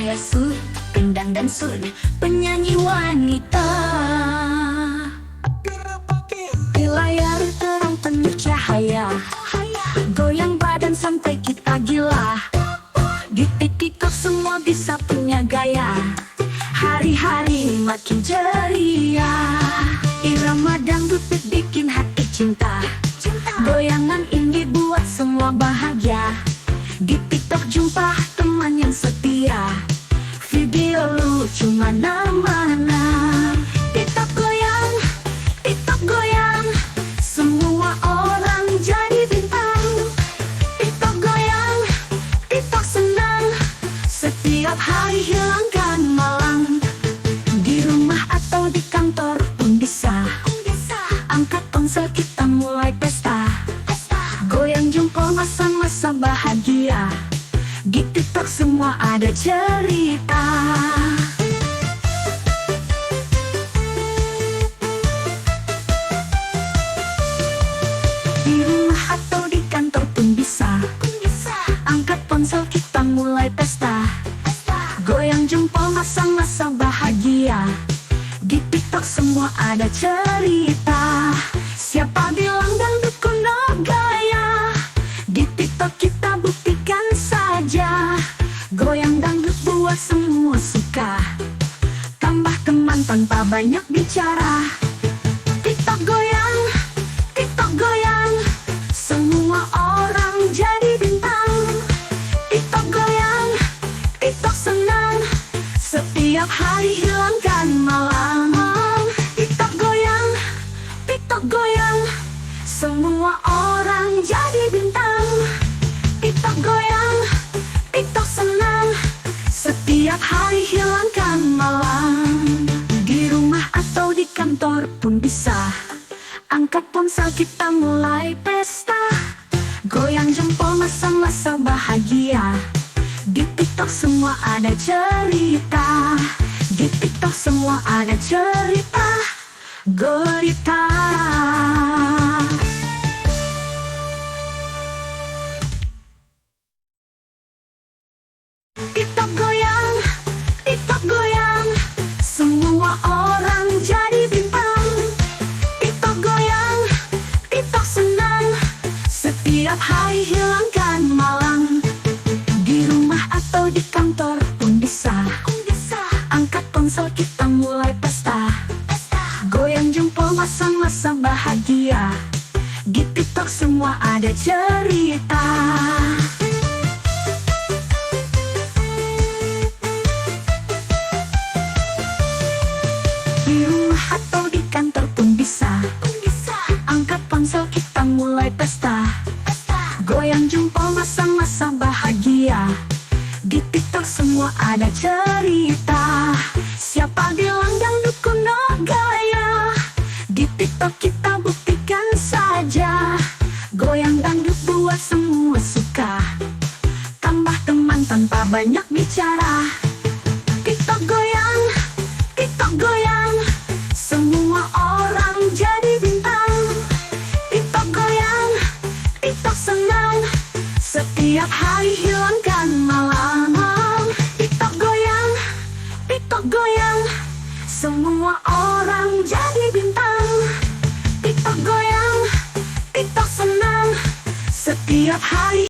Maya Su, Kendang dan Sun, penyanyi wanita. Di layar terang penuh cahaya, goyang badan sampai kita gila. Di TikTok semua bisa punya gaya, hari-hari makin ceria. Irama dangdut bikin hati cinta, goyangan ini buat semua bahagia. Di TikTok jumpa teman yang setia, video lucu mana-mana. TikTok goyang, TikTok goyang, semua orang jadi bintang. TikTok goyang, TikTok senang, setiap hari hilangkan malang. Di rumah atau di kantor pun bisa, angkat ponsel kita mulai pesta. Goyang jempol masa-masa bahagia, di TikTok semua ada cerita. Di rumah atau di kantor pun bisa, angkat ponsel kita mulai pesta. Goyang jempol masa-masa bahagia, di TikTok semua ada cerita. Siapa bilang dangdut kuno gaya, di TikTok kita buktikan saja. Goyang dangdut buat semua suka, tambah teman tanpa banyak bicara. TikTok goyang, TikTok goyang, semua orang jadi bintang. TikTok goyang, TikTok senang, setiap hari hilangkan malam. TikTok goyang, TikTok goyang, semua orang jadi bintang. TikTok goyang, TikTok senang, setiap hari hilangkan malam. Di rumah atau di kantor pun bisa, angkat ponsel kita mulai pesta. Goyang jempol masa-masa bahagia, di TikTok semua ada cerita. Di TikTok semua ada cerita, gurita. TikTok goyang, TikTok goyang, semua orang jadi bintang. TikTok goyang, TikTok senang, setiap hari hilangkan malang. Di rumah atau di kantor pun bisa, angkat ponsel kita mulai pesta. Goyang jempol masa-masa bahagia, di TikTok semua ada cerita. Di rumah atau di kantor pun bisa, angkat ponsel kita mulai pesta. Goyang jempol masa-masa bahagia, di TikTok semua ada cerita. Siapa bilang dangdut kuno gaya, di TikTok kita buktikan saja. Goyang dangdut buat semua suka, tambah teman tanpa banyak bicara. TikTok goyang, TikTok goyang, semua orang jadi bintang. TikTok goyang, TikTok senang, setiap hari hilangkan malam. TikTok goyang, TikTok goyang, semua orang jadi bintang. TikTok goyang, TikTok senang, setiap hari